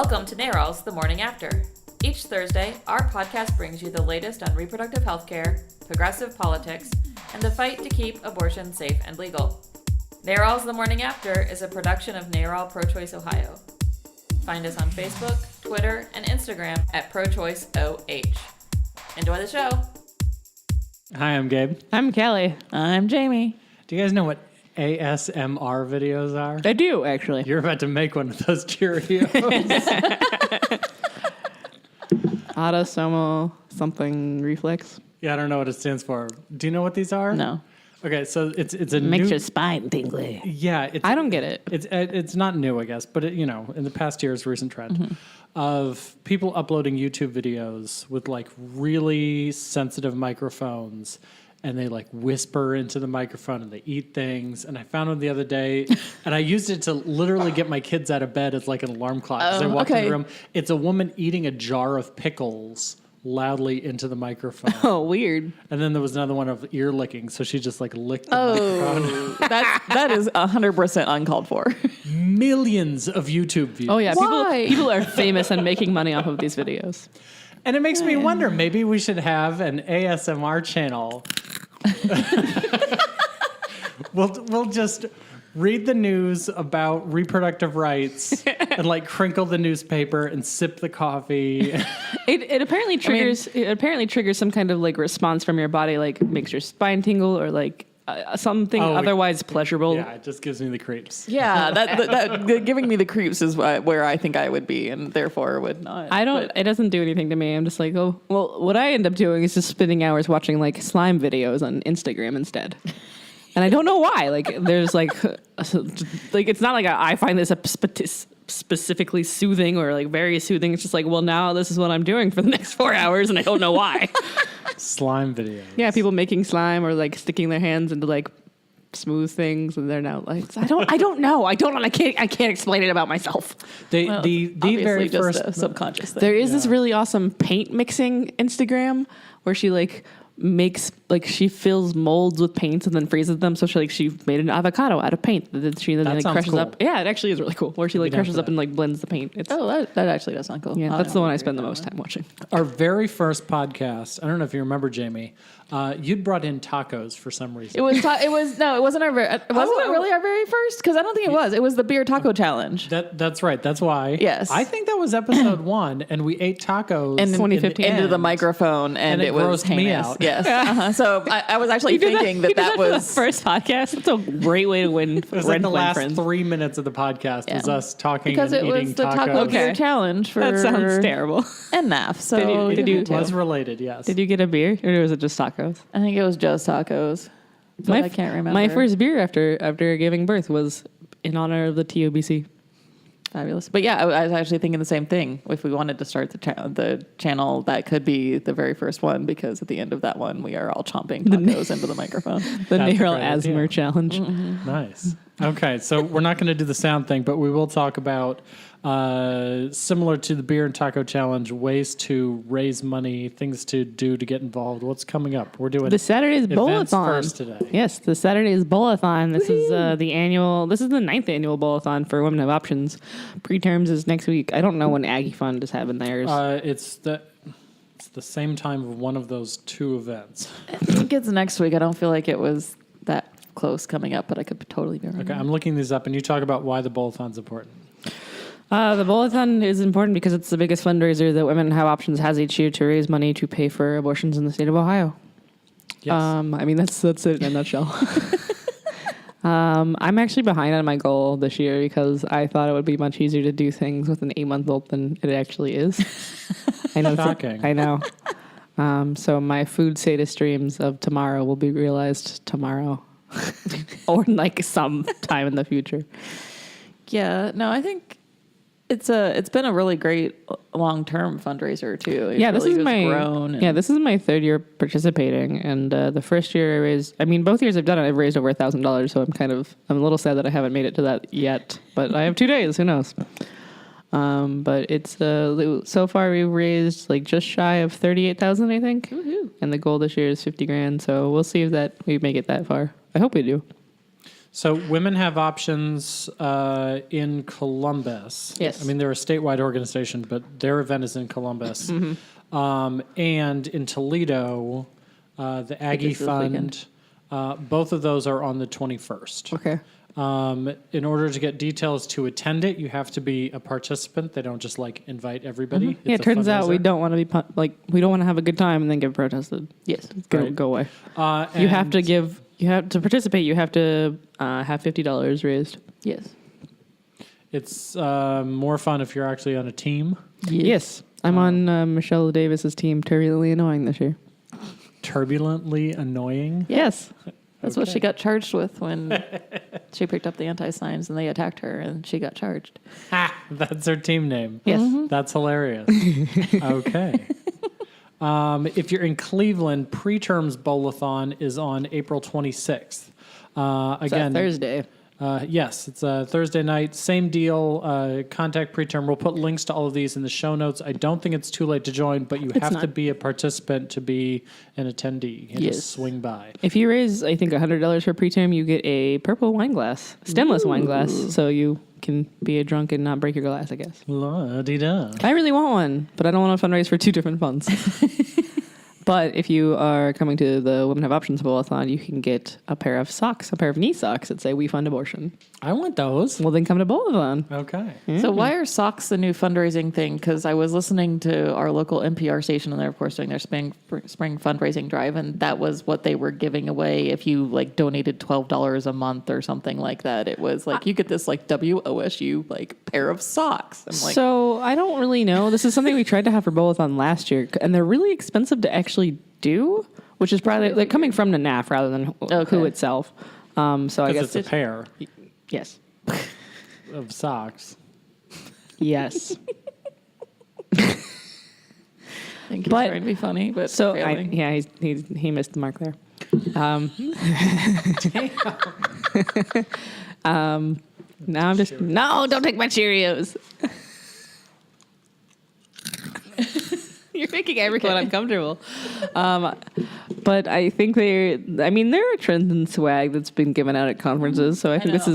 Welcome to NARAL's The Morning After. Each Thursday, our podcast brings you the latest on reproductive health care, progressive politics, and the fight to keep abortion safe and legal. NARAL's The Morning After is a production of NARAL Pro-Choice Ohio. Find us on Facebook, Twitter, and Instagram at ProChoiceOH. Enjoy the show. Hi, I'm Gabe. I'm Kelley. I'm Jaime. Do you guys know what ASMR videos are? I do, actually. You're about to make one of those Cheerios. Autosomal something reflex. Yeah, I don't know what it stands for. Do you know what these are? No. Okay, so it's a Makes new... your spine tingly. Yeah. I don't get it. It's not new, I guess, but in the past year's recent trend of people uploading YouTube videos with like really sensitive microphones, and they like whisper into the microphone and they eat things. And I found one the other day, and I used it to literally get my kids out of bed as like an alarm clock. As I walked in the room, it's a woman eating a jar of pickles loudly into the microphone. Oh, weird. And then there was another one of ear licking, so she just like licked the microphone. That is 100% uncalled for. Millions of YouTube views. Oh, yeah. Why? People are famous and making money off of these videos. And it makes me wonder, maybe we should have an ASMR channel. We'll just read the news about reproductive rights and like crinkle the newspaper and sip the coffee. It apparently triggers some kind of like response from your body, like makes your spine tingle or like something otherwise pleasurable. Yeah, it just gives me the creeps. Yeah, that giving me the creeps is where I think I would be, and therefore would not. It doesn't do anything to me. I'm just like, oh, well, what I end up doing is just spending hours watching like slime videos on Instagram instead. And I don't know why. Like, there's like it's not like I find this specifically soothing or like very soothing. It's just like, well, now this is what I'm doing for the next 4 hours, and I don't know why. Slime videos. Yeah, people making slime or like sticking their hands into like smooth things, and they're now like, I don't know. I can't explain it about myself. The very just first a subconscious thing. There is this really awesome paint mixing Instagram where she like makes like she fills molds with paints and then freezes them. So she made an avocado out of paint that she then like crushes up. Yeah, it actually is really cool. Where she like crushes up and like blends the paint. That actually does sound cool. Yeah, that's the one I spend the most time watching. Our very first podcast. I don't know if you remember, Jaime. You'd brought in tacos for some reason. It wasn't our really our very first? Because I don't think it was. It was the beer taco challenge. That's right. That's why. Yes. I think that was episode 1, and we ate tacos in 2015 into the microphone, and it was grossed me out. Yes. So I was actually thinking that was the first podcast. That's a great way to win. It was like the last 3 minutes of the podcast was us talking because and it eating was the tacos. taco beer challenge for That sounds terrible. NAF. So It was related, yes. Did you get a beer or was it just tacos? I think it was just tacos. But I can't remember. My first beer after giving birth was in honor of the TOBC. Fabulous. But yeah, I was actually thinking the same thing. If we wanted to start the channel, that could be the very first one, because at the end of that one, we are all chomping tacos into the microphone. The NARAL Asthma Challenge. Mm-hmm. Nice. Okay, so we're not going to do the sound thing, but we will talk about, similar to the beer and taco challenge, ways to raise money, things to do to get involved. What's coming up? We're doing the Saturday's events Bowl-a-thon first today. Yes, the Saturday's Bowl-a-thon. This is the 9th annual Bowl-a-thon for Women Have Options. Preterms is next week. I don't know when Aggie Fund is having theirs. It's the same time of one of those two events. I think it's next week. I don't feel like it was that close coming up, but I could totally be wrong. Okay, I'm looking these up, and you talk about why the Bowl-a-thon's important. The Bowl-a-thon is important because it's the biggest fundraiser that Women Have Options has each year to raise money to pay for abortions in the state of Ohio. Yes. I mean, that's it in a nutshell. I'm actually behind on my goal this year because I thought it would be much easier to do things with an 8-month-old than it actually is. I know. Shocking. I know. So my food sadist dreams of tomorrow will be realized tomorrow or like some time in the future. Yeah, no, I think it's been a really great long-term fundraiser too. This is my grown. This is my 3rd year participating, and the first year I raised. I mean, both years I've done it, I've raised over $1,000. So I'm a little sad that I haven't made it to that yet. But I have 2 days. Who knows? But it's so far we've raised like just shy of 38,000, I think. Woohoo. And the goal this year is $50,000. So we'll see if we make it that far. I hope we do. So women have options in Columbus. Yes. I mean, they're a statewide organization, but their event is in Columbus. And in Toledo, the Aggie this Fund, both of those are on the 21st. Okay. In order to get details to attend it, you have to be a participant. They don't just like invite everybody. Yeah, it It's a turns out we fundraiser. don't want to be we don't want to have a good time and then get protested. Yes. Go away. You have to participate. You have to have $50 raised. Yes. It's more fun if you're actually on a team. Yes. I'm on Michelle Davis's team, Turbulently Annoying, this year. Turbulently annoying. Yes. That's what she got charged with when she picked up the anti-signs and they attacked her and she got charged. That's her team name. Yes. That's hilarious. Okay. If you're in Cleveland, Preterms Bowl-a-thon is on April 26th. Again, Thursday. Yes, it's a Thursday night. Same deal. Contact Preterm. We'll put links to all of these in the show notes. I don't think it's too late to join, but you have to not. be a participant to be an attendee. You can Yes. just swing by. If you raise, I think, $100 for preterm, you get a purple wine glass, stemless wine glass, so you can be a drunk and not break your glass, I guess. La-di-da. I really want one, but I don't want to fundraise for two different funds. But if you are coming to the Women Have Options Bowl-a-thon, you can get a pair of socks, a pair of knee socks that say "We Fund Abortion." I want those. Well, then come to Bowl-a-thon. Okay. So why are socks the new fundraising thing? Because I was listening to our local NPR station, and they're of course doing their spring fundraising drive, and that was what they were giving away if you like donated $12 a month or something like that. It was like you get this like WOSU like pair of socks. I'm like, So I don't really know. This is something we tried to have for Bowl-a-thon last year, and they're really expensive to actually do, which is probably like coming from the NAF rather than WHO itself. So I Because guess it's a pair yes, of socks. yes. I think he's But- trying to be funny, but So failing. he missed the mark there. Now I'm just no. Don't take my Cheerios. You're making everyone uncomfortable. But I think there are trends and swag that's been given out at conferences. So I think this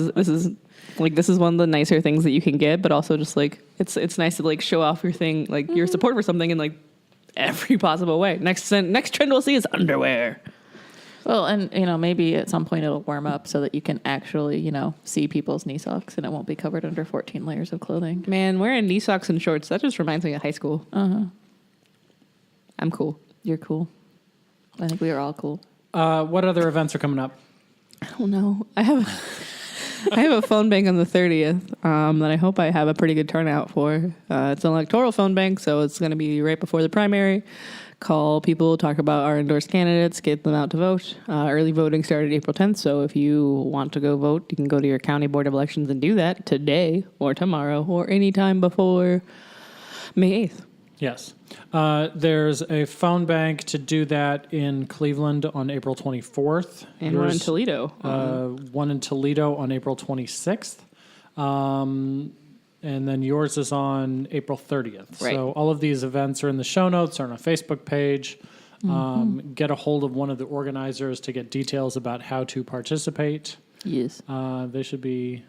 is one of the nicer things that you can get. But also just like it's nice to like show off your thing, like your support for something in like every possible way. Next trend we'll see is underwear. Well, and maybe at some point it'll warm up so that you can actually see people's knee socks and it won't be covered under 14 layers of clothing. Man, wearing knee socks and shorts, that just reminds me of high school. I'm cool. You're cool. I think we are all cool. What other events are coming up? I don't know. I have a phone bank on the 30th that I hope I have a pretty good turnout for. It's an electoral phone bank, so it's going to be right before the primary. Call people, talk about our endorsed candidates, get them out to vote. Early voting started April 10th, so if you want to go vote, you can go to your county board of elections and do that today or tomorrow or any time before May 8th. Yes. There's a phone bank to do that in Cleveland on April 24th. And one in Toledo. One in Toledo on April 26th. And then yours is on April 30th. Right. So all of these events are in the show notes, are on a Facebook page. Get a hold of one of the organizers to get details about how to participate. Yes. They should be...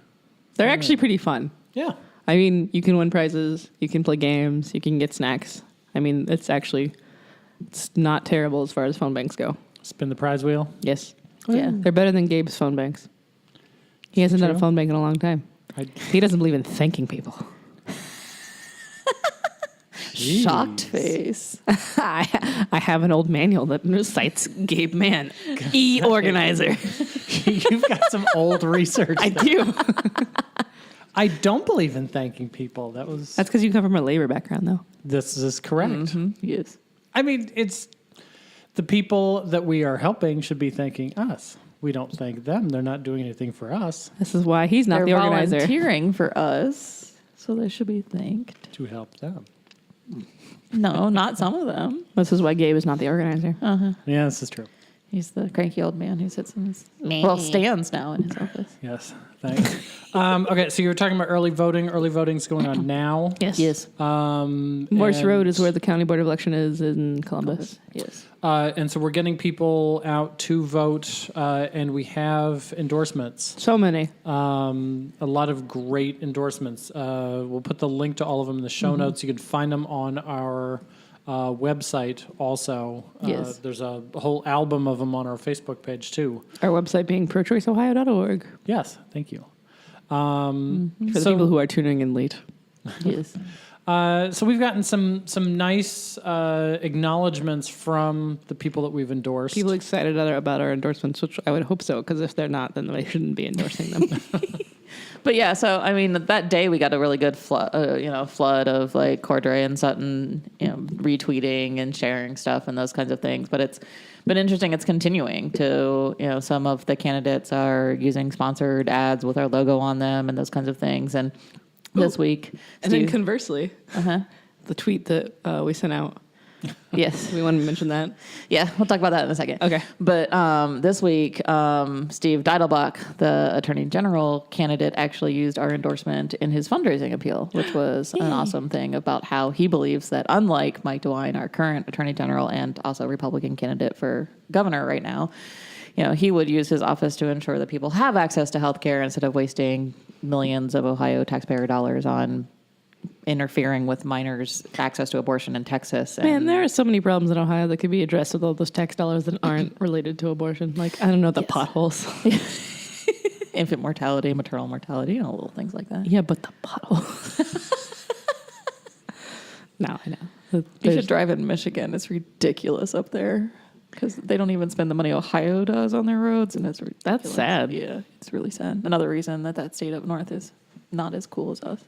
They're actually pretty fun. Yeah. I mean, you can win prizes, you can play games, you can get snacks. I mean, it's not terrible as far as phone banks go. Spin the prize wheel. Yes. Yeah. They're better than Gabe's phone banks. He hasn't done a true? phone bank in a long time. He doesn't believe in thanking people. Shocked face. I have an old manual that cites Gabe Mann, e-organizer. You've got some old research. I do. I don't believe in thanking people. That's because you come from a labor background, though. This is correct. Yes. I mean, it's the people that we are helping should be thanking us. We don't thank them. They're not doing anything for us This is why he's not They're the organizer. volunteering for us, so they should be thanked. to help them. No, not some of them. This is why Gabe is not the organizer. Yeah, this is true. He's the cranky old man who sits in his, stands now in his office. Yes, thanks. Okay, so you were talking about early voting. Early voting's going on now. Yes. Morse Road is where the county board of election is in Columbus. Yes. And so we're getting people out to vote, and we have endorsements. So many. A lot of great endorsements. We'll put the link to all of them in the show notes. You can find them on our website also. Yes. There's a whole album of them on our Facebook page too. Our website being prochoiceohio.org. Yes, thank you. For the people who are tuning in late. Yes. So we've gotten some nice acknowledgments from the people that we've endorsed. People excited about our endorsements, which I would hope so, because if they're not, then they shouldn't be endorsing them. But yeah, so I mean, that day we got a really good flood of like Cordray and Sutton, retweeting and sharing stuff and those kinds of things. But it's been interesting. It's continuing to, some of the candidates are using sponsored ads with our logo on them and those kinds of things. And this week, And then conversely, the tweet that we sent out. Yes. We want to mention that. Yeah, we'll talk about that in a second. Okay. But this week, Steve Deidelbach, the Attorney General candidate, actually used our endorsement in his fundraising appeal, which was an awesome thing about how he believes that, unlike Mike DeWine, our current Attorney General and also Republican candidate for governor right now, he would use his office to ensure that people have access to health care instead of wasting millions of Ohio taxpayer dollars on interfering with minors' access to abortion in Texas. Man, there are so many problems in Ohio that could be addressed with all those tax dollars that aren't related to abortion. Like, I don't know, the potholes. Infant mortality, maternal mortality, little things like that. Yeah, but the potholes. No, I know. You should drive in Michigan. It's ridiculous up there because they don't even spend the money Ohio does on their roads, and it's ridiculous. That's sad. Yeah, it's really sad. Another reason that state up north is not as cool as us.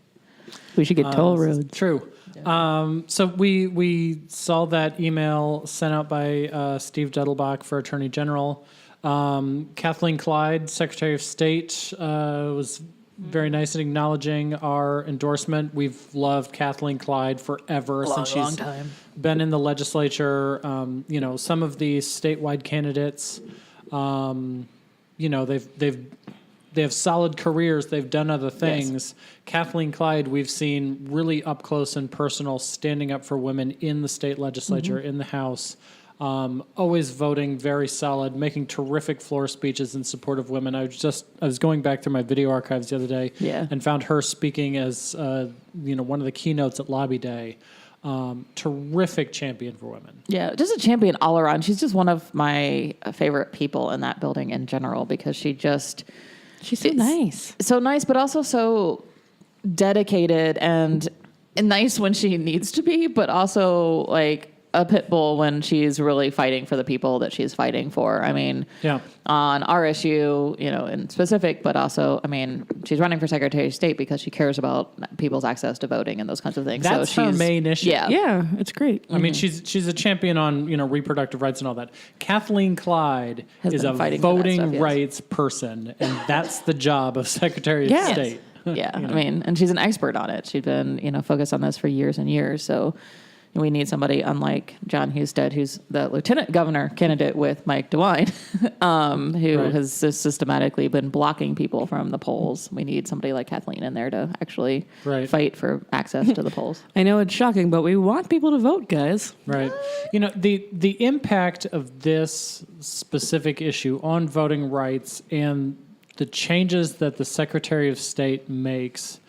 We should get toll roads. True. So we saw that email sent out by Steve Dettelbach for Attorney General. Kathleen Clyde, Secretary of State, was very nice in acknowledging our endorsement. We've loved Kathleen Clyde forever since she's been in the legislature. Some of these statewide candidates, they have solid careers. They've done other things. Yes. Kathleen Clyde, we've seen really up close and personal, standing up for women in the state legislature, in the House, always voting very solid, making terrific floor speeches in support of women. I was going back through my video archives the other day and found her speaking as one of the keynotes at Lobby Day. Terrific champion for women. Yeah, just a champion all around. She's just one of my favorite people in that building in general because she's so nice. So nice, but also so dedicated and nice when she needs to be, but also like a pit bull when she's really fighting for the people that she's fighting for. I mean, on our issue, in specific, but also, I mean, she's running for Secretary of State because she cares about people's access to voting and those kinds of things. That's her main issue. Yeah, it's great. I mean, she's a champion on, reproductive rights and all that. Kathleen Clyde is a voting rights person, and that's the job of Secretary of State. Yeah, I mean, and she's an expert on it. She's been, focused on this for years and years. So we need somebody unlike John Husted, who's the lieutenant governor candidate with Mike DeWine, who has systematically been blocking people from the polls. We need somebody like Kathleen in there to actually fight for access to the polls. I know it's shocking, but we want people to vote, guys. Right. The impact of this specific issue on voting rights and the changes that the Secretary of State makes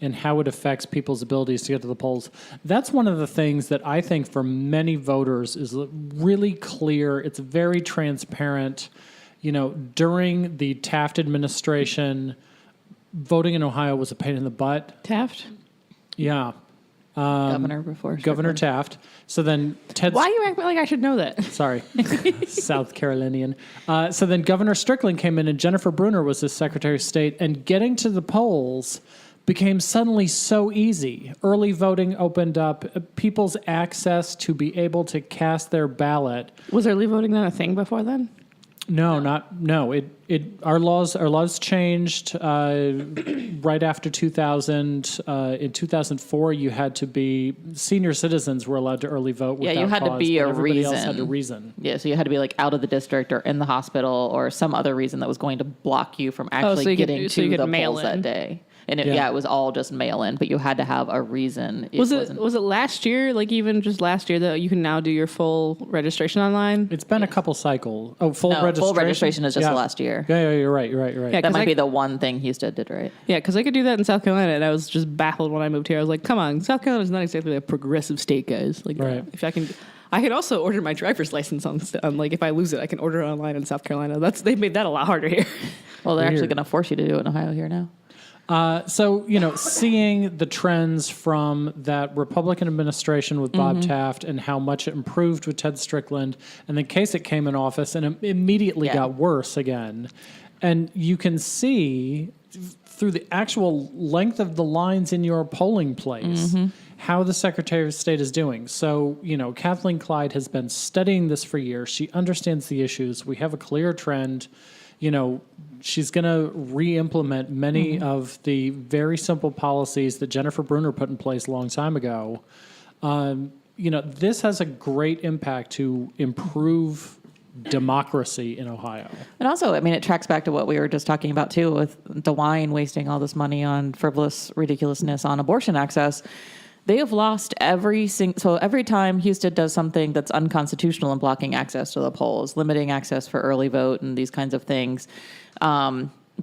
and how it affects people's abilities to get to the polls. That's one of the things that I think for many voters is really clear. It's very transparent. During the Taft administration, voting in Ohio was a pain in the butt. Taft? Yeah. Governor before. Governor Taft. So then Why are you acting like I should know that? Sorry. South Carolinian. So then Governor Strickland came in and Jennifer Brunner was the Secretary of State, and getting to the polls became suddenly so easy. Early voting opened up. People's access to be able to cast their ballot. Was early voting not a thing before then? Our laws changed right after 2000. In 2004, you had to be senior citizens were allowed to early vote. Yeah, without you had cause, to be but a everybody reason. else had a reason. Yeah, so you had to be like out of the district or in the hospital or some other reason that was going to block you from actually so you could- getting so you to could the mail polls that in. day. And Yeah. it was all just mail in, but you had to have a reason. Was wasn't- it last year? Like even just last year that you can now do your full registration online? It's been a couple cycles. Oh, full No, registration. full registration is just yeah. the last year. Yeah, you're right. Yeah, That 'cause might I- be the one thing Houston did right. Yeah, because I could do that in South Carolina, and I was just baffled when I moved here. I was like, "Come on, South Carolina is not exactly a progressive state, guys." Like, Right. if I can also order my driver's license on like if I lose it, I can order it online in South Carolina. They've made that a lot harder here. Well, they're actually Weird. going to force you to do it in Ohio here now. So, seeing the trends from that Republican administration with Bob Taft and how much it improved with Ted Strickland, and then Kasich came in office and it immediately Yeah. got worse again. And you can see through the actual length of the lines in your polling place how the Secretary of State is doing. So, Kathleen Clyde has been studying this for years. She understands the issues. We have a clear trend. She's going to re-implement many of the very simple policies that Jennifer Brunner put in place a long time ago. This has a great impact to improve democracy in Ohio. And also, it tracks back to what we were just talking about too, with DeWine wasting all this money on frivolous ridiculousness on abortion access. They have lost so every time Houston does something that's unconstitutional in blocking access to the polls, limiting access for early vote and these kinds of things,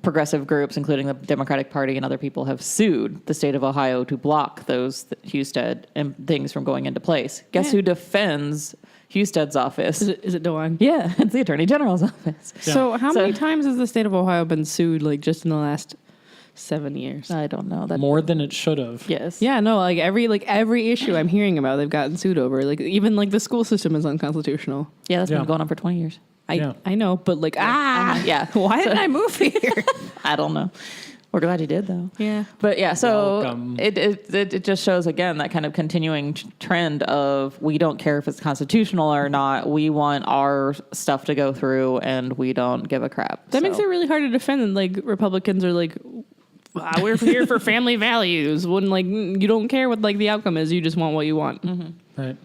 progressive groups, including the Democratic Party and other people, have sued the state of Ohio to block those Houston things from going into place. Guess who defends Houston's office? Is it DeWine? Yeah, it's the Attorney General's office. So how many times has the state of Ohio been sued? Like just in the last 7 years? I don't know. More than it should have. Yes. Yeah, no, like every issue I'm hearing about, they've gotten sued over. Like even like the school system is unconstitutional. Yeah, that's Yeah. been going on for 20 years. I know, but like Yeah. why did I move here? I don't know. We're glad you did, though. Yeah. But yeah, so Welcome. it just shows, again, that kind of continuing trend of we don't care if it's constitutional or not. We want our stuff to go through, and we don't give a crap. That makes it really hard to defend. And like Republicans are like, we're here for family values. When like you don't care what like the outcome is, you just want what you want. Right.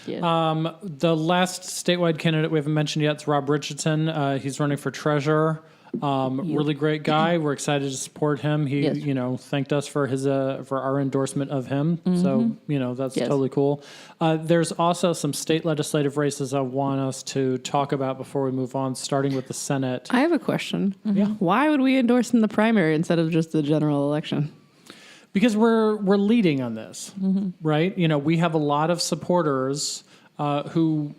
Yeah. The last statewide candidate we haven't mentioned yet is Rob Richardson. He's running for treasurer. Really great guy. We're excited to support him. He, Yes. thanked us for his for our endorsement of him. So, that's Yes. totally cool. There's also some state legislative races I want us to talk about before we move on, starting with the Senate. I have a question. Yeah. Why would we endorse in the primary instead of just the general election? Because we're leading on this, right? We have a lot of supporters who,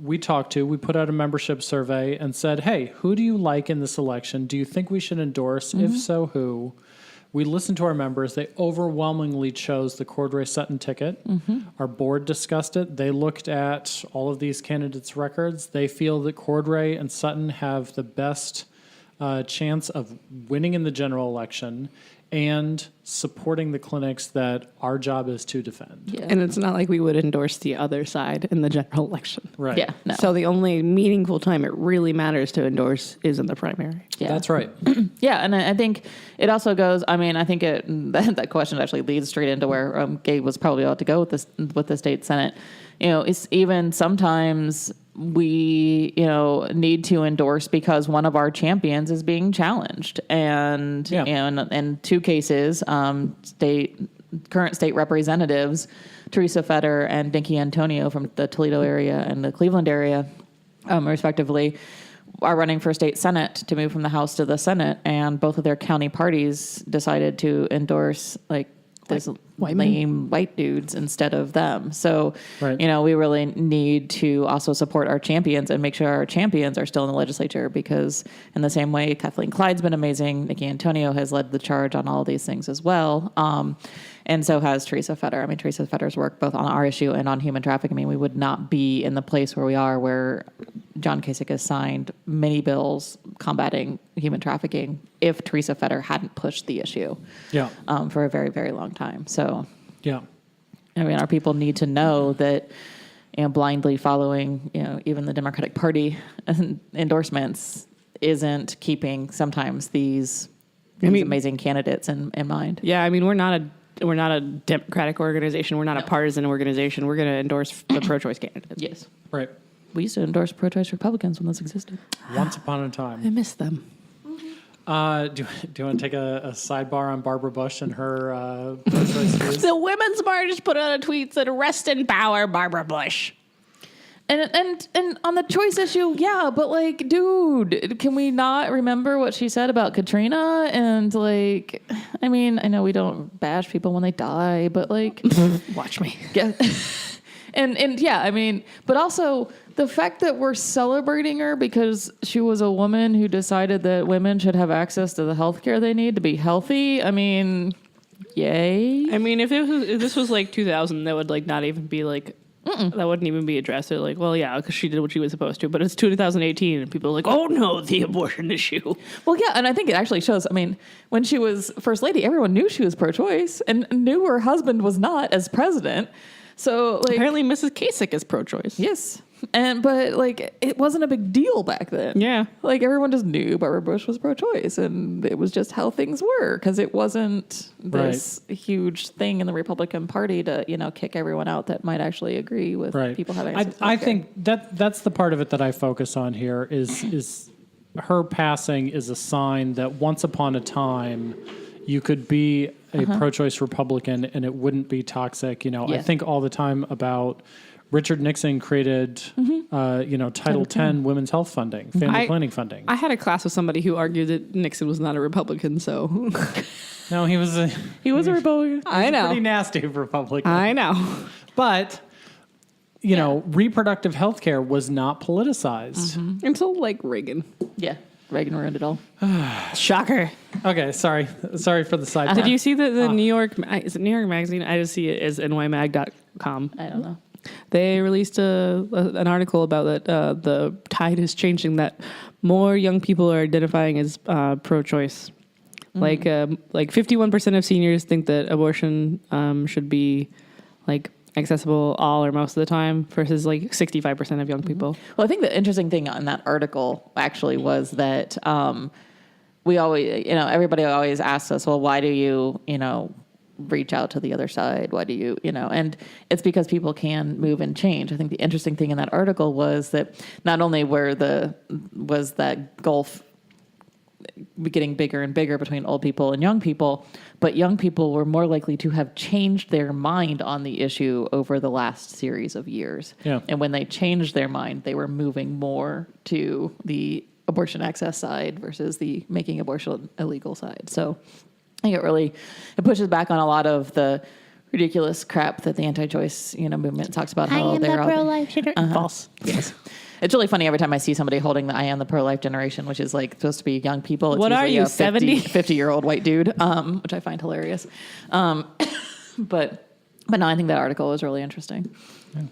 we talked to. We put out a membership survey and said, hey, who do you like in this election? Do you think we should endorse? If so, who? We listened to our members. They overwhelmingly chose the Cordray Sutton ticket. Our board discussed it. They looked at all of these candidates' records. They feel that Cordray and Sutton have the best chance of winning in the general election and supporting the clinics that our job is to defend. Yeah. And it's not like we would endorse the other side in the general election. Right. Yeah. No. So the only meaningful time it really matters to endorse is in the primary. Yeah. That's right. Yeah, and I think it also goes. I think that question actually leads straight into where Gabe was probably about to go with the state senate. It's even sometimes we need to endorse because one of our champions is being challenged, and in two cases, current state representatives Teresa Fetter and Dinky Antonio from the Toledo area and the Cleveland area, respectively, are running for state senate to move from the House to the Senate, and both of their county parties decided to endorse these lame white dudes instead of them. So, Right. we really need to also support our champions and make sure our champions are still in the legislature, because in the same way, Kathleen Clyde's been amazing. Nikki Antonio has led the charge on all these things as well. And so has Teresa Fetter. Teresa Fetter's work both on our issue and on human trafficking. We would not be in the place where we are, where John Kasich has signed many bills combating human trafficking, if Teresa Fetter hadn't pushed the issue Yeah. for a very, very long time. So, Yeah. our people need to know that, blindly following, even the Democratic Party endorsements isn't keeping sometimes these amazing candidates in mind. Yeah, I mean, we're not a Democratic organization. We're not a partisan organization. We're going to endorse the pro-choice candidates. Yes. Right. We used to endorse pro-choice Republicans when those existed. Once upon a time. I miss them. Do you want to take a sidebar on Barbara Bush and her pro-choice views? The Women's March put out a tweet that said, "Rest in power, Barbara Bush." And on the choice issue, yeah, but like, dude, can we not remember what she said about Katrina? And like, I mean, I know we don't bash people when they die, but like, Watch me. yeah. And yeah, I mean, but also the fact that we're celebrating her because she was a woman who decided that women should have access to the healthcare they need to be healthy. I mean, yay. I mean, if this was like 2000, that would like not even be like, that wouldn't even be addressed. They're like, well, yeah, because she did what she was supposed to. But it's 2018, and people are like, oh no, the abortion issue. Well, yeah, and I think it actually shows. I mean, when she was first lady, everyone knew she was pro-choice and knew her husband was not as president. So, like, Apparently, Mrs. Kasich is pro-choice. yes, but like, it wasn't a big deal back then. Yeah. like everyone just knew Barbara Bush was pro-choice, and it was just how things were because it wasn't this huge thing in the Republican Party to kick everyone out that might actually agree with people having. access to I healthcare. think that's the part of it that I focus on here is her passing is a sign that once upon a time you could be a pro-choice Republican and it wouldn't be toxic. I think all the time about Richard Nixon created, Title X women's health funding, family planning funding. I had a class with somebody who argued that Nixon was not a Republican, so. No, he was a Republican. I know. pretty nasty Republican. I know. But, reproductive health care was not politicized. Until like Reagan. Yeah, Reagan ruined it all. Shocker. Okay, sorry for the side. Did you see the New York, is it New York Magazine? I just see it as nymag.com. I don't know. They released an article about that the tide is changing, that more young people are identifying as pro-choice. Like 51% of seniors think that abortion should be like accessible all or most of the time versus like 65% of young people. Well, I think the interesting thing on that article actually was that we always, everybody always asks us, well, why do you, reach out to the other side? Why do you, and it's because people can move and change. I think the interesting thing in that article was that not only was that gulf getting bigger and bigger between old people and young people, but young people were more likely to have changed their mind on the issue over the last series of years. Yeah. And when they changed their mind, they were moving more to the abortion access side versus the making abortion illegal side. So I think it pushes back on a lot of the ridiculous crap that the anti-choice, movement talks about. How they're all pro-life false. Yes. It's really funny every time I see somebody holding the I am the pro-life generation, which is like supposed to be young people. It's What are usually you, a 70? 50-year-old white dude, which I find hilarious. But no, I think that article was really interesting. Yeah.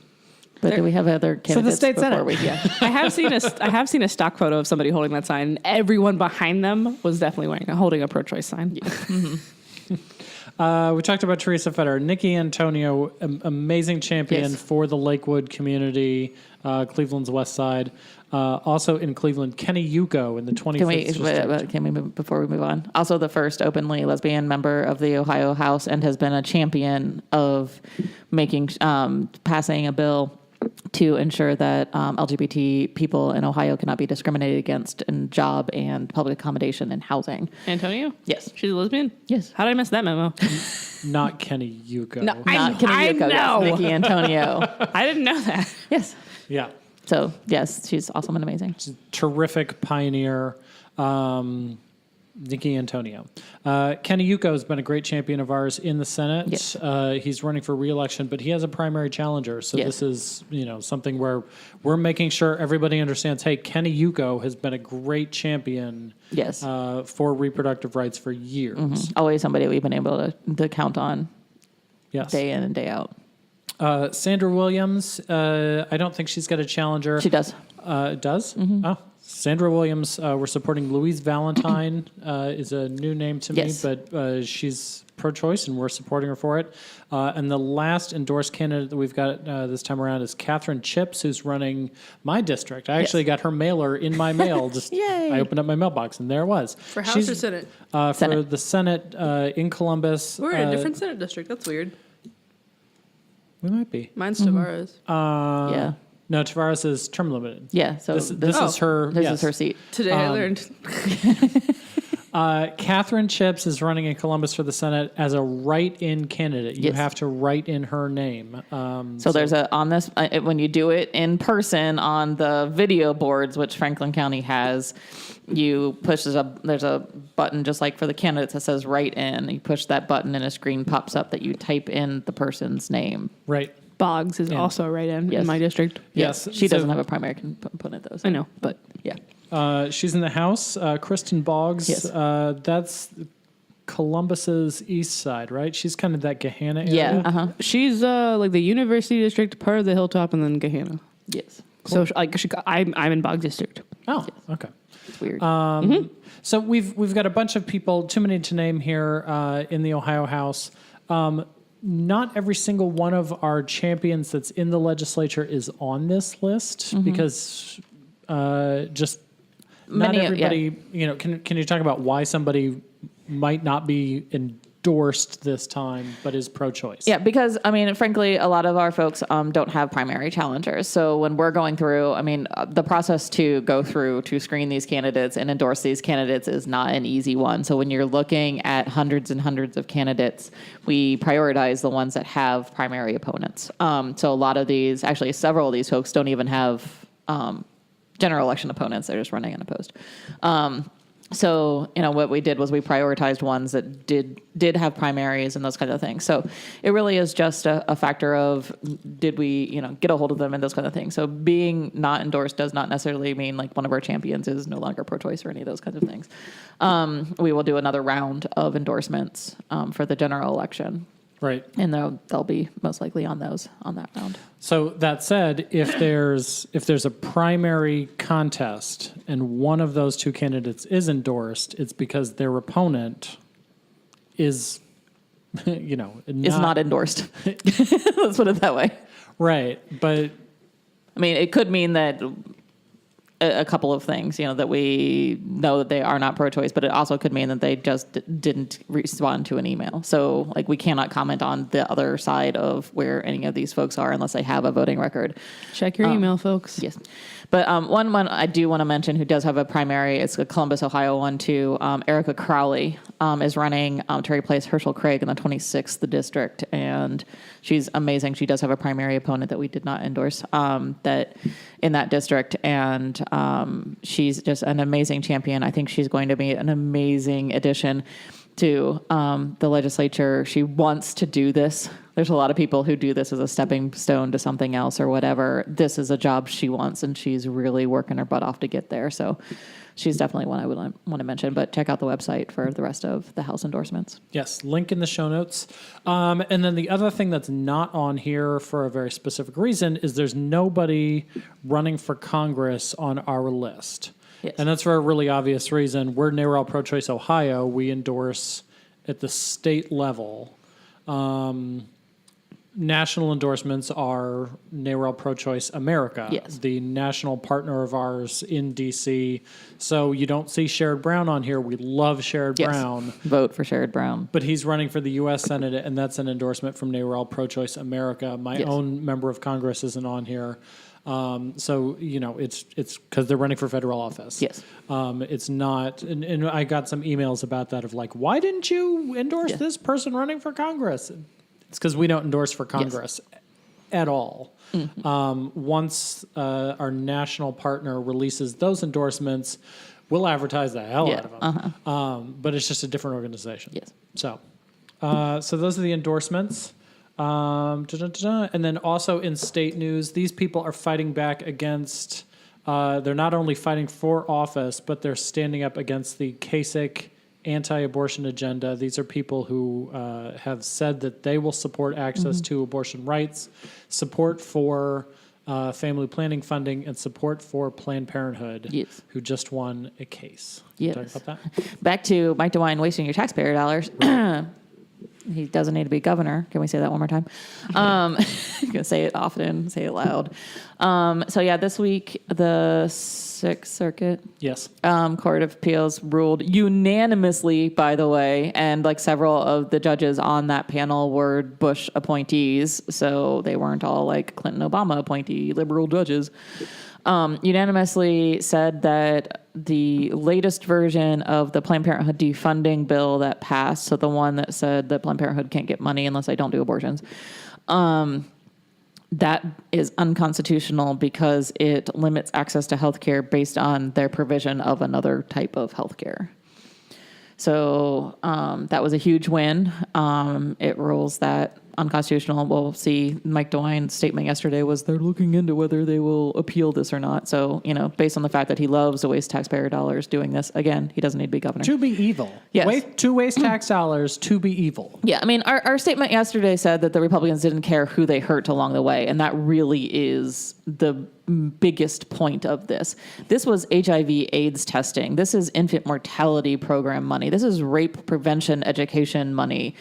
But do we have other candidates state before senate. we? Yeah. I have seen a stock photo of somebody holding that sign. Everyone behind them was definitely holding a pro-choice sign. Yeah. We talked about Teresa Federer. Nikki Antonio, amazing champion for the Lakewood community, Cleveland's West Side. Also in Cleveland, Kenny Yuko in the 25th Can we move before we move on? Also, the first openly lesbian member of the Ohio House, and has been a champion of making passing a bill to ensure that LGBT people in Ohio cannot be discriminated against in job and public accommodation and housing. Antonio? Yes. She's a lesbian? Yes. How did I miss that memo? Not Kenny Yuko. No, Not Kenny I Yuko, know. yes, Nikki Antonio. I didn't know that. Yes. Yeah. So, yes, she's awesome and amazing. Terrific pioneer, Nikki Antonio. Kenny Yuko has been a great champion of ours in the Senate. Yes. He's running for re-election, but he has a primary challenger. So Yes. this is, something where we're making sure everybody understands, hey, Kenny Yuko has been a great champion Yes. for reproductive rights for years. Always somebody we've been able to count on Yes. day in and day out. Sandra Williams, I don't think she's got a challenger. She does. Does? Oh, Sandra Williams, we're supporting Louise Valentine, is a new name to Yes. me, but she's pro-choice, and we're supporting her for it. And the last endorsed candidate that we've got this time around is Catherine Chips, who's running my district. I actually got her mailer in my mail. Yay. I opened up my mailbox, and there it was. For House or Senate? For Senate. the Senate in Columbus. We're in a different Senate district. That's weird. We might be. Mine's Tavares. Yeah. No, Tavares is term limited. Yeah. So This Oh. is her. this yes. is her seat. Today I learned. Catherine Chips is running in Columbus for the Senate as a write-in candidate. You Yes. have to write in her name. So there's on this, when you do it in person on the video boards, which Franklin County has, you push, there's a button just like for the candidates that says write in. You push that button and a screen pops up that you type in the person's name. Right. Boggs is also right in Yes. my district. Yes. She So, doesn't have a primary component though. So. I know, but Yeah. she's in the House. Kristen Boggs. Yes. That's Columbus's east side, right? She's kind of that Gahanna area. Yeah. Uh-huh. she's like the university district, part of the Hilltop, and then Gahanna. Yes. So I'm in Boggs district. Oh, okay. It's weird. So we've got a bunch of people, too many to name here, in the Ohio House. Not every single one of our champions that's in the legislature is on this list because just not Many- everybody. You know, can you talk about why somebody might not be endorsed this time but is pro-choice? Yeah, because, I mean, frankly, a lot of our folks don't have primary challengers. So when we're going through, I mean, the process to go through to screen these candidates and endorse these candidates is not an easy one. So when you're looking at hundreds and hundreds of candidates, we prioritize the ones that have primary opponents. So a lot of these, actually several of these folks don't even have general election opponents. They're just running unopposed. So, you know, what we did was we prioritized ones that did have primaries and those kinds of things. So it really is just a factor of did we, you know, get a hold of them and those kind of things. So being not endorsed does not necessarily mean like one of our champions is no longer pro-choice or any of those kinds of things. We will do another round of endorsements for the general election. Right. And they'll be most likely on that round. So that said, if there's a primary contest and one of those two candidates is endorsed, it's because their opponent is, you know, It's not endorsed. Let's put it that way. right. But I mean, it could mean that a couple of things, you know, that we know that they are not pro-choice, but it also could mean that they just didn't respond to an email. So, like, we cannot comment on the other side of where any of these folks are unless they have a voting record. Check your email, folks. Yes. But one I do want to mention who does have a primary, it's a Columbus, Ohio one too. Erica Crowley is running to replace Herschel Craig in the 26th district, and she's amazing. She does have a primary opponent that we did not endorse that in that district, and she's just an amazing champion. I think she's going to be an amazing addition to the legislature. She wants to do this. There's a lot of people who do this as a stepping stone to something else or whatever. This is a job she wants, and she's really working her butt off to get there. So she's definitely one I would want to mention, but check out the website for the rest of the House endorsements. yes, link in the show notes. And then the other thing that's not on here for a very specific reason is there's nobody running for Congress on our list. Yes. And that's for a really obvious reason. We're NARAL Pro-Choice Ohio. We endorse at the state level. National endorsements are NARAL Pro-Choice America, Yes. the national partner of ours in D.C. So you don't see Sherrod Brown on here. We love Sherrod Yes. Brown. Vote for Sherrod Brown. But he's running for the U.S. Senate, and that's an endorsement from NARAL Pro-Choice America. My Yes. own member of Congress isn't on here. So, you know, it's because they're running for federal office. Yes. It's not, and I got some emails about that of like, why didn't you endorse Yeah. this person running for Congress? It's because we don't endorse for Congress at all. Once our national partner releases those endorsements, we'll advertise the hell out of them. But it's just a different organization. Yes. So those are the endorsements. And then also in state news, these people are fighting back against, they're not only fighting for office, but they're standing up against the Kasich anti-abortion agenda. These are people who have said that they will support access to abortion rights, support for family planning funding, and support for Planned Parenthood, Yes. who just won a case. Yes. Talk about that? Back to Mike DeWine wasting your taxpayer dollars. He doesn't need to be governor. Can we say that one more time? I'm going to say it often, say it loud. So yeah, this week, the Sixth Circuit Yes. Court of Appeals ruled unanimously, by the way, and like several of the judges on that panel were Bush appointees, so they weren't all like Clinton Obama appointee liberal judges. Unanimously said that the latest version of the Planned Parenthood defunding bill that passed, so the one that said that Planned Parenthood can't get money unless they don't do abortions, that is unconstitutional because it limits access to health care based on their provision of another type of health care. So that was a huge win. It rules that unconstitutional. We'll see. Mike DeWine's statement yesterday was they're looking into whether they will appeal this or not. So, based on the fact that he loves to waste taxpayer dollars doing this, again, he doesn't need to be governor. To be evil. Yes. To waste tax dollars to be evil. Yeah, I mean, our statement yesterday said that the Republicans didn't care who they hurt along the way, and that really is the biggest point of this. This was HIV/AIDS testing. This is infant mortality program money. This is rape prevention education money.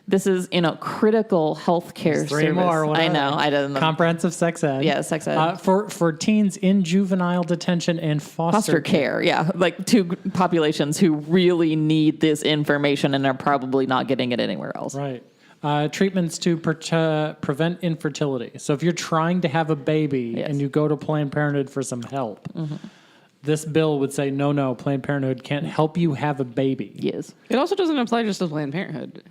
This is, critical health care Three service. more. What I are know. they? I don't know. Comprehensive sex ed. Yeah, sex ed. For teens in juvenile detention and Foster care, yeah. Like two populations who really need this information and are probably not getting it anywhere else. Right. Treatments to prevent infertility. So if you're trying to have a baby Yes. and you go to Planned Parenthood for some help, this bill would say, no, Planned Parenthood can't help you have a baby. Yes. It also doesn't apply just to Planned Parenthood.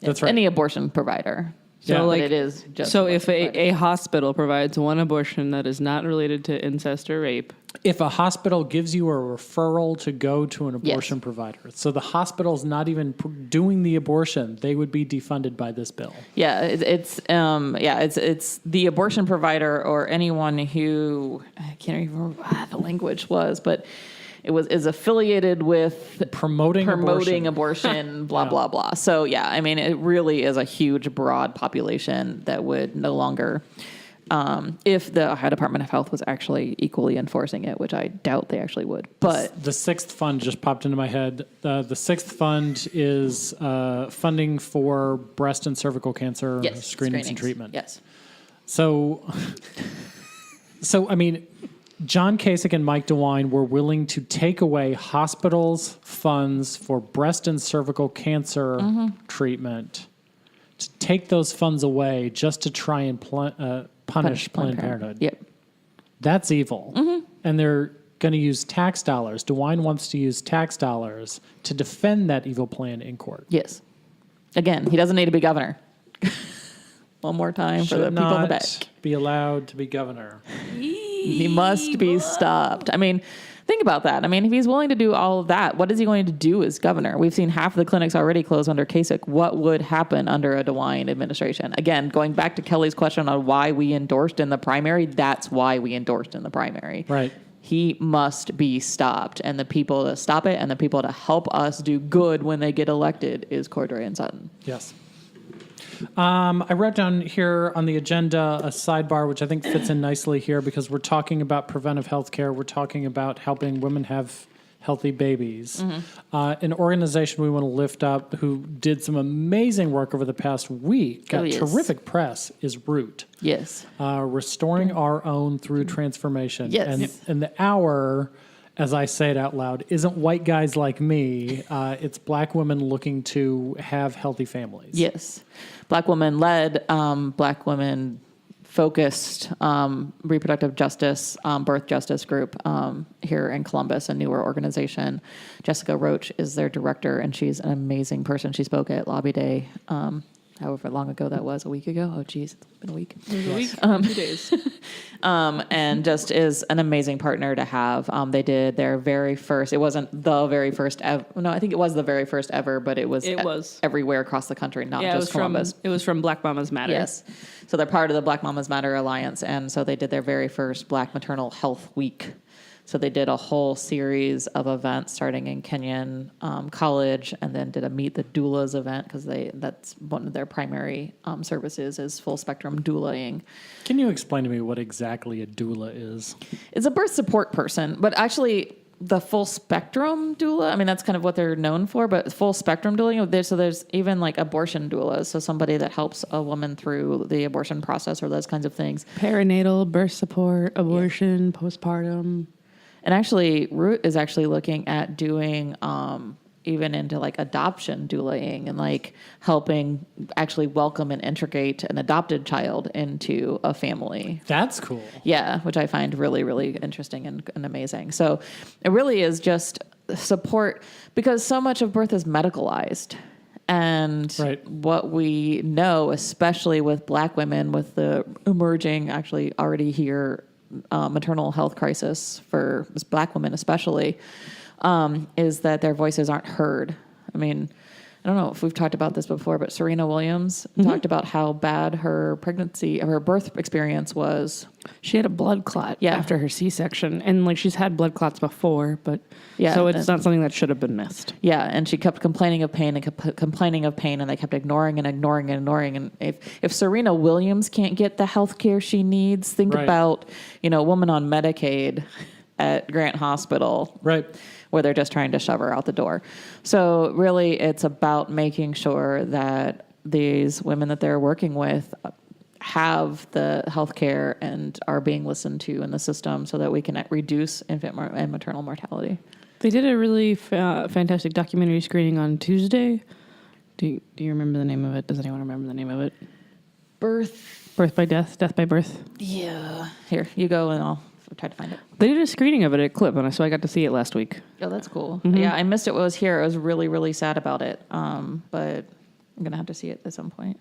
That's right. Any abortion provider. Yeah. So, But like, it is just so abortion if providers. a hospital provides one abortion that is not related to incest or rape, If a hospital gives you a referral to go to an abortion Yes. provider, so the hospital's not even doing the abortion, they would be defunded by this bill. Yeah, it's the abortion provider or anyone who I can't even remember what the language was, but is affiliated with Promoting abortion, blah blah blah. So yeah, I mean, it really is a huge, broad population that would no longer, if the Ohio Department of Health was actually equally enforcing it, which I doubt they actually would. But The sixth fund just popped into my head. The sixth fund is funding for breast and cervical cancer yes, screenings and treatment. Yes. So I mean, John Kasich and Mike DeWine were willing to take away hospitals' funds for breast and cervical cancer treatment, to take those funds away just to try and punish Planned Parenthood. Yep. That's evil. And they're going to use tax dollars. DeWine wants to use tax dollars to defend that evil plan in court. Yes. Again, he doesn't need to be governor. One more time for the Should people in the not back. be allowed to be governor. He must be stopped. I mean, think about that. I mean, if he's willing to do all of that, what is he going to do as governor? We've seen half of the clinics already close under Kasich. What would happen under a DeWine administration? Again, going back to Kelley's question on why we endorsed in the primary, that's why we endorsed in the primary. Right. He must be stopped. And the people to stop it and the people to help us do good when they get elected is Cordray and Sutton. Yes. I wrote down here on the agenda a sidebar, which I think fits in nicely here because we're talking about preventive health care. We're talking about helping women have healthy babies. An organization we want to lift up who did some amazing work over the past week, got yes. terrific press, is Root. Yes. Restoring our own through transformation. Yes. And the hour, as I say it out loud, isn't white guys like me. It's black women looking to have healthy families. Yes. Black women-led, black women-focused reproductive justice, birth justice group here in Columbus, a newer organization. Jessica Roach is their director, and she's an amazing person. She spoke at Lobby Day, however long ago that was, a week ago. Oh, geez, it's been a week. a week, 2 days. And just is an amazing partner to have. They did their very first, it wasn't the very first ever, no, I think it was the very first ever, but it was everywhere across the country, not just Columbus. It was from Black Mamas Matter. Yes. So they're part of the Black Mamas Matter Alliance, and so they did their very first Black Maternal Health Week. So they did a whole series of events starting in Kenyon College, and then did a Meet the Doulas event because that's one of their primary services is full spectrum doulaing. Can you explain to me what exactly a doula is? It's a birth support person, but actually the full spectrum doula, I mean, that's kind of what they're known for, but full spectrum doula, so there's even like abortion doulas, so somebody that helps a woman through the abortion process or those kinds of things. Perinatal, birth support, abortion, postpartum. And actually, Root is actually looking at doing even into like adoption doulaing and like helping actually welcome and integrate an adopted child into a family. That's cool. Yeah, which I find really, really interesting and amazing. So it really is just support because so much of birth is medicalized. And what we know, especially with Black women, with the emerging, actually already here, maternal health crisis for Black women especially, is that their voices aren't heard. I mean, I don't know if we've talked about this before, but Serena Williams talked about how bad her birth experience was. She had a blood clot after her C-section, and like she's had blood clots before, but so it's not something that should have been missed. Yeah, and she kept complaining of pain and kept complaining of pain, and they kept ignoring and ignoring and ignoring. And if Serena Williams can't get the health care she needs, think about a woman on Medicaid at Grant Hospital, where they're just trying to shove her out the door. So really, it's about making sure that these women that they're working with have the health care and are being listened to in the system so that we can reduce infant and maternal mortality. They did a really fantastic documentary screening on Tuesday. Do you remember the name of it? Does anyone remember the name of it? Birth by Death, Death by Birth. Yeah. Here, you go and I'll try to find it. They did a screening of it at Clip, and so I got to see it last week. Oh, that's cool. Mm-hmm. Yeah, I missed it when I was here. I was really, really sad about it. But I'm going to have to see it at some point.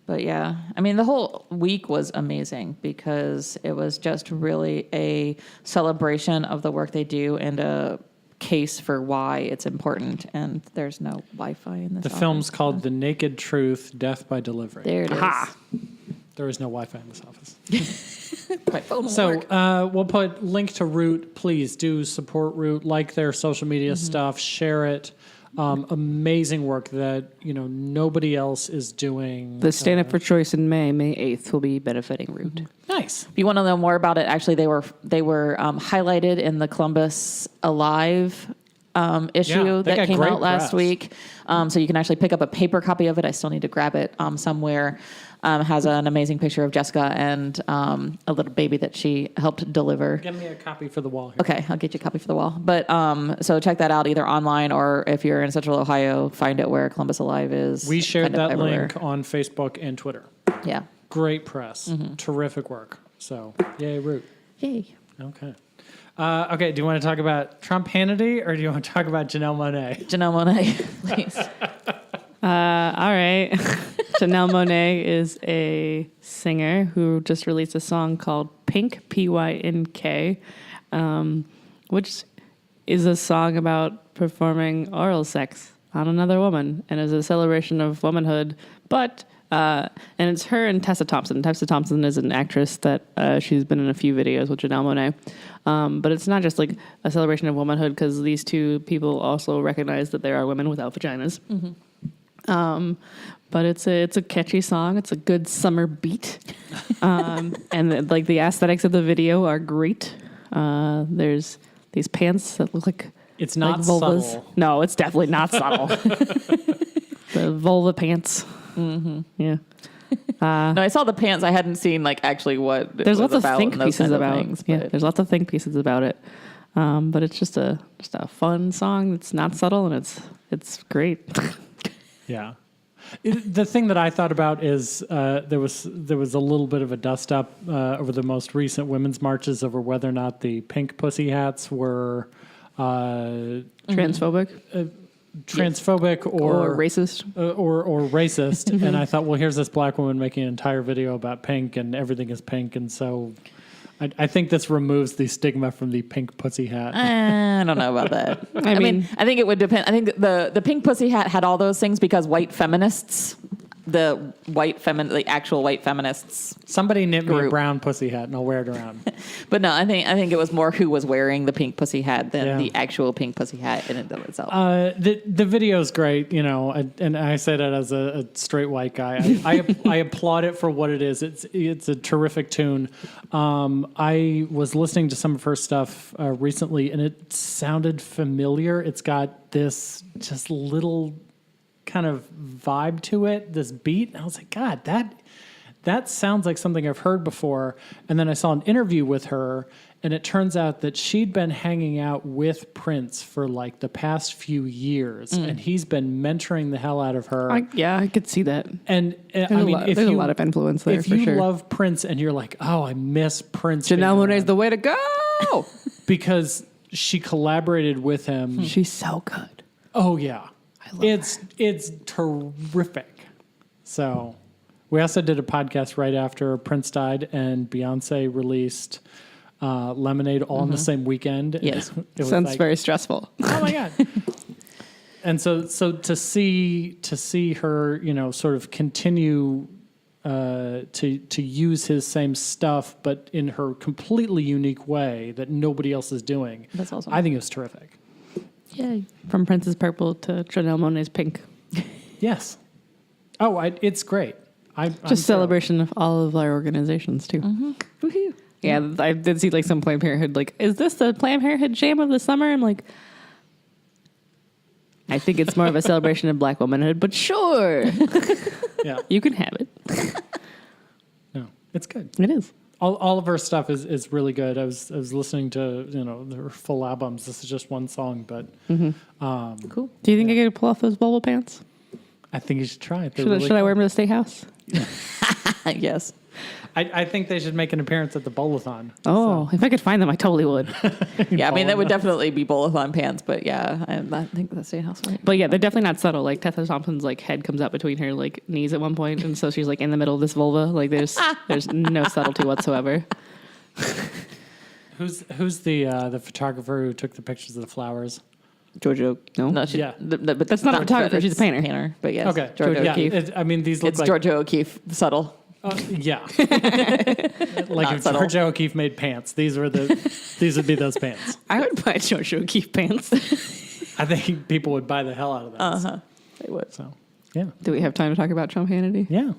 But yeah, I mean, the whole week was amazing because it was just really a celebration of the work they do and a case for why it's important. And there's no Wi-Fi in this The film's called The Naked Truth, Death by Delivery. There it is. There is no Wi-Fi in this office. My phone won't work. We'll put link to Root. Please do support Root, like their social media stuff, share it. Amazing work that nobody else is doing. The Stand Up for Choice in May 8th, will be benefiting Root. Nice. If you want to know more about it, actually, they were highlighted in the Columbus Alive issue that came out last week. So you can actually pick up a paper copy of it. I still need to grab it somewhere. Has an amazing picture of Jessica and a little baby that she helped deliver. Give me a copy for the wall here. Okay, I'll get you a copy for the wall. But so check that out either online or if you're in Central Ohio, find it where Columbus Alive is. We shared that link on Facebook and Twitter. Yeah. Great press. Terrific work. So, yay, Root. Yay. Okay. Okay, do you want to talk about Trump Hannity or do you want to talk about Janelle Monáe? Janelle Monáe, please. All right. Janelle Monáe is a singer who just released a song called PYNK, PYNK, which is a song about performing oral sex on another woman and is a celebration of womanhood. But, and it's her and Tessa Thompson. Tessa Thompson is an actress that she's been in a few videos with Janelle Monáe. But it's not just like a celebration of womanhood because these two people also recognize that there are women without vaginas. But it's a catchy song. It's a good summer beat. And the aesthetics of the video are great. There's these pants that look like it's not vulvas. subtle. No, it's definitely not subtle. The vulva pants. Mm-hmm. Yeah. No, I saw the pants. I hadn't seen actually what there's it was lots of think pieces about. Things, there's lots of think pieces about it. But it's just a fun song. It's not subtle and it's great. Yeah. The thing that I thought about is there was a little bit of a dust up over the most recent women's marches over whether or not the pink pussy hats were Transphobic. Or racist. Or racist. And I thought, well, here's this black woman making an entire video about pink and everything is pink. And so I think this removes the stigma from the pink pussy hat. I don't know about that. I mean, I think it would depend. I think the pink pussy hat had all those things because white feminists the actual white feminists. Somebody knit me a Group. brown pussy hat and I'll wear it around. But no, I think it was more who was wearing the pink pussy hat than Yeah. the actual pink pussy hat in and of itself. The video's great, and I say that as a straight white guy. I applaud it for what it is. It's a terrific tune. I was listening to some of her stuff recently, and it sounded familiar. It's got this just little kind of vibe to it, this beat. And I was like, God, that sounds like something I've heard before. And then I saw an interview with her, and it turns out that she'd been hanging out with Prince for like the past few years, and he's been mentoring the hell out of her. I could see that. And There's, I mean, there's a lot of influence there if for you sure. love Prince and you're like, oh, I miss Prince, Janelle being Monáe's around, the way to go. because she collaborated with him. She's so good. Oh yeah, I love it's terrific. So we also did a podcast right after Prince died and Beyonce released Lemonade all in the same weekend. Yes. It was Sounds like, very stressful. oh my God. And so to see her, sort of continue to use his same stuff, but in her completely unique way that nobody else is doing. That's awesome. I think it was terrific. Yay. From Princess Purple to Janelle Monáe's Pink. Yes. Oh, it's great. I'm Just celebration of all of our organizations too. Woohoo. Yeah, I did see like some Planned Parenthood. Like, is this the Planned Parenthood jam of the summer? I'm like, I think it's more of a celebration of Black womanhood, but sure, Yeah. you can have it. No, it's good. It is. All of her stuff is really good. I was listening to her full albums. This is just one song, but Cool. Do you think I could pull off those bubble pants? I think you should try it. They're Should, really should I cool. wear them to the steakhouse? Yes. I think they should make an appearance at the Bowl-a-thon. Oh, if I could find them, I totally would. Yeah, I mean, that would Bowling definitely be Bowl-a-thon pants, but yeah, I think that's State House, right? But yeah, they're definitely not subtle. Like Tessa Thompson's like head comes out between her like knees at one point, and so she's like in the middle of this vulva. Like there's no subtlety whatsoever. Who's the photographer who took the pictures of the flowers? Giorgio, no, No, she, Yeah. but That's not a photographer, she's a painter. But yes, Okay. Georgia yeah. O'Keeffe. I mean, these look It's like Georgia O'Keeffe, subtle. yeah. Like if subtle. Georgia O'Keeffe made pants, these would be those pants. I would buy Giorgio O'Keeffe pants. I think people would buy the hell out of those. They would. So yeah, Do we have time to talk about Trump Hannity? yeah.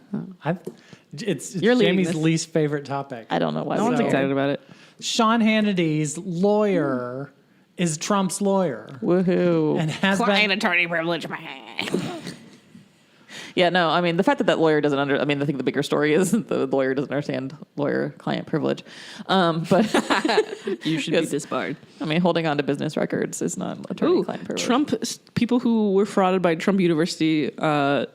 It's You're leading Jamie's this. least favorite topic. I don't know why. No one's So- excited about it. Sean Hannity's lawyer is Trump's lawyer Woohoo. and has been. attorney privilege. Yeah, no, I mean, the fact that lawyer doesn't I think the bigger story is the lawyer doesn't understand lawyer-client privilege. But You should be Yes. disbarred. I mean, holding on to business records is not attorney-client privilege. Trump, people who were frauded by Trump University, I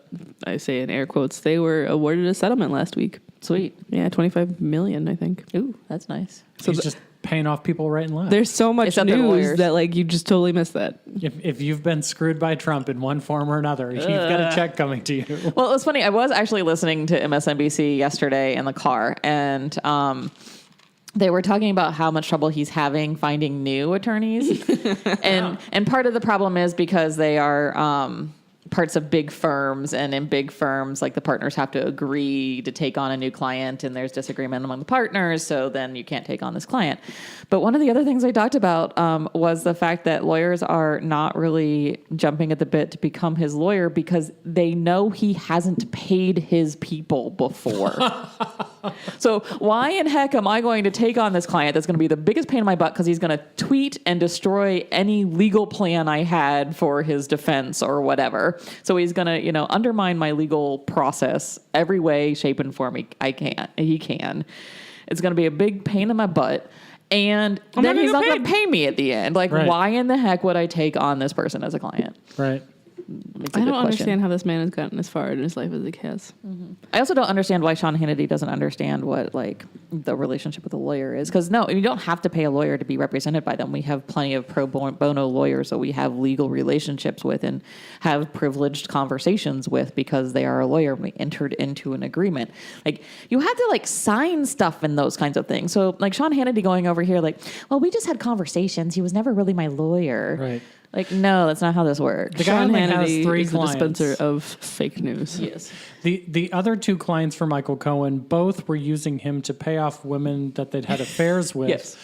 say in air quotes, they were awarded a settlement last week. Sweet. Yeah, $25 million, I think. Ooh, that's nice. So He's just paying off people right and left. there's so much Except they're news lawyers. that like you just totally missed that. If you've been screwed by Trump in one form or another, you've got a check coming to you. Well, it was funny. I was actually listening to MSNBC yesterday in the car, and they were talking about how much trouble he's having finding new attorneys, and part of the problem is because they are parts of big firms, and in big firms, like the partners have to agree to take on a new client, and there's disagreement among the partners, so then you can't take on this client. But one of the other things they talked about was the fact that lawyers are not really jumping at the bit to become his lawyer because they know he hasn't paid his people before. So why in heck am I going to take on this client that's going to be the biggest pain in my butt because he's going to tweet and destroy any legal plan I had for his defense or whatever. So he's going to, undermine my legal process every way, shape, and form he can. It's going to be a big pain in my butt. And then he's not going to pay me at the end. Like, Right. why in the heck would I take on this person as a client? Right. It's a I good don't question. understand how this man has gotten as far in his life as he has. I also don't understand why Sean Hannity doesn't understand what, the relationship with a lawyer is. Because no, you don't have to pay a lawyer to be represented by them. We have plenty of pro bono lawyers that we have legal relationships with and have privileged conversations with because they are a lawyer. We entered into an agreement. Like, you had to like sign stuff in those kinds of things. So like Sean Hannity going over here like, well, we just had conversations. He was never really my lawyer. Right. Like, no, that's not how this works. The guy Sean only has Hannity 3 is the clients. dispenser of fake news. Yes. The other 2 clients for Michael Cohen, both were using him to pay off women that they'd had affairs with. Yes.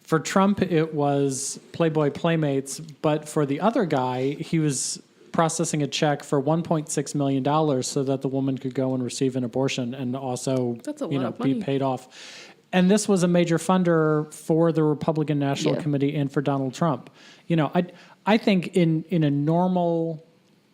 For Trump, it was Playboy Playmates, but for the other guy, he was processing a check for $1.6 million so that the woman could go and receive an abortion and also That's a you lot know, of be money. paid off. And this was a major funder for the Republican National Yeah. Committee and for Donald Trump. You know, I think in a normal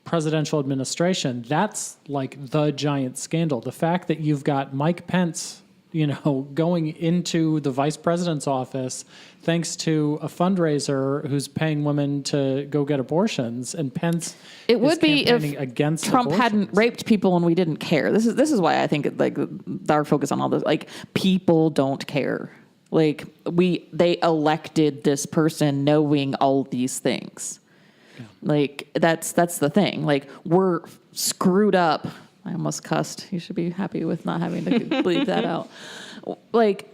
presidential administration, that's like the giant scandal. The fact that you've got Mike Pence, you know, going into the vice president's office thanks to a fundraiser who's paying women to go get abortions, and Pence It would is be campaigning if against Trump hadn't abortions. raped people and we didn't care. This is why I think like our focus on all this, like, people don't care. Like, they elected this person knowing all these things. Yeah. Like, that's the thing. Like, we're screwed up. I almost cussed. You should be happy with not having to bleep that out. Like,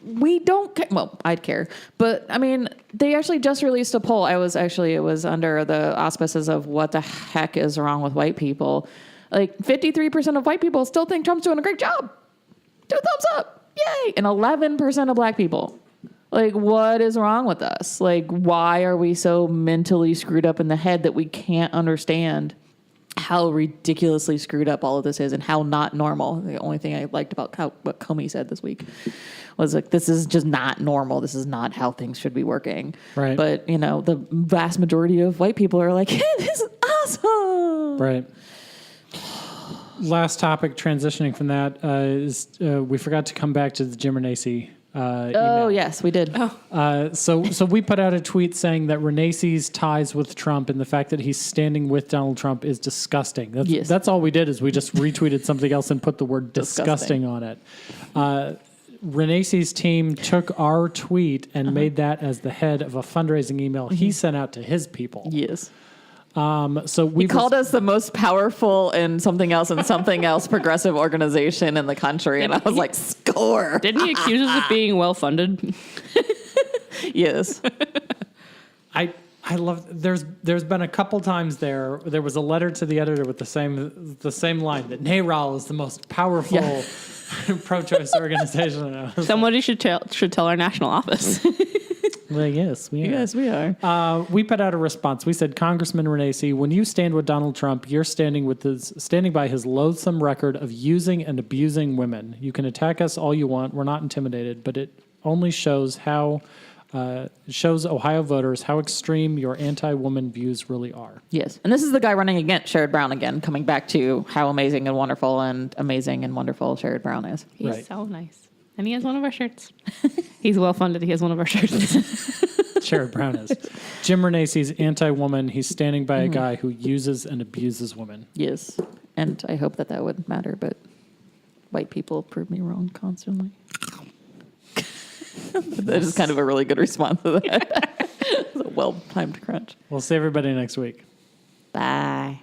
we don't care. Well, I'd care. But, I mean, they actually just released a poll. It was under the auspices of what the heck is wrong with white people. Like, 53% of white people still think Trump's doing a great job. 2 thumbs up. Yay. And 11% of black people. Like, what is wrong with us? Like, why are we so mentally screwed up in the head that we can't understand how ridiculously screwed up all of this is and how not normal? The only thing I liked about what Comey said this week was like, this is just not normal. This is not how things should be working. Right. But, you know, the vast majority of white people are like, hey, this is awesome. Right. Last topic, transitioning from that, is we forgot to come back to the Jim Renacci Oh, email. yes, we did. So we put out a tweet saying that Renaci's ties with Trump and the fact that he's standing with Donald Trump is disgusting. Yes. That's all we did is we just retweeted something else and put the word disgusting on it. Renaci's team took our tweet and made that as the head of a fundraising email he sent out to his people. Yes. So we He called us the most powerful and something else progressive organization in the country. And I was like, score. Didn't he accuse us of being well funded? Yes. I love. There's been a couple times there was a letter to the editor with the same line that NARAL is the most powerful pro-choice organization. And I was Somebody should tell our national office. like, yes, we are. Yes, we are. We put out a response. We said, Congressman Renaci, when you stand with Donald Trump, you're standing by his loathsome record of using and abusing women. You can attack us all you want. We're not intimidated, but it only shows Ohio voters how extreme your anti-woman views really are. Yes. And this is the guy running against Sherrod Brown again, coming back to how amazing and wonderful Sherrod Brown is. He's Right. so nice. And he has one of our shirts. He's well funded. He has one of our shirts. Sherrod Brown is. Jim Renaci's anti-woman. He's standing by a guy who uses and abuses women. Yes. And I hope that would matter, but white people prove me wrong constantly. That is kind of a really good response to that. It's a well-timed crunch. We'll see everybody next week. Bye.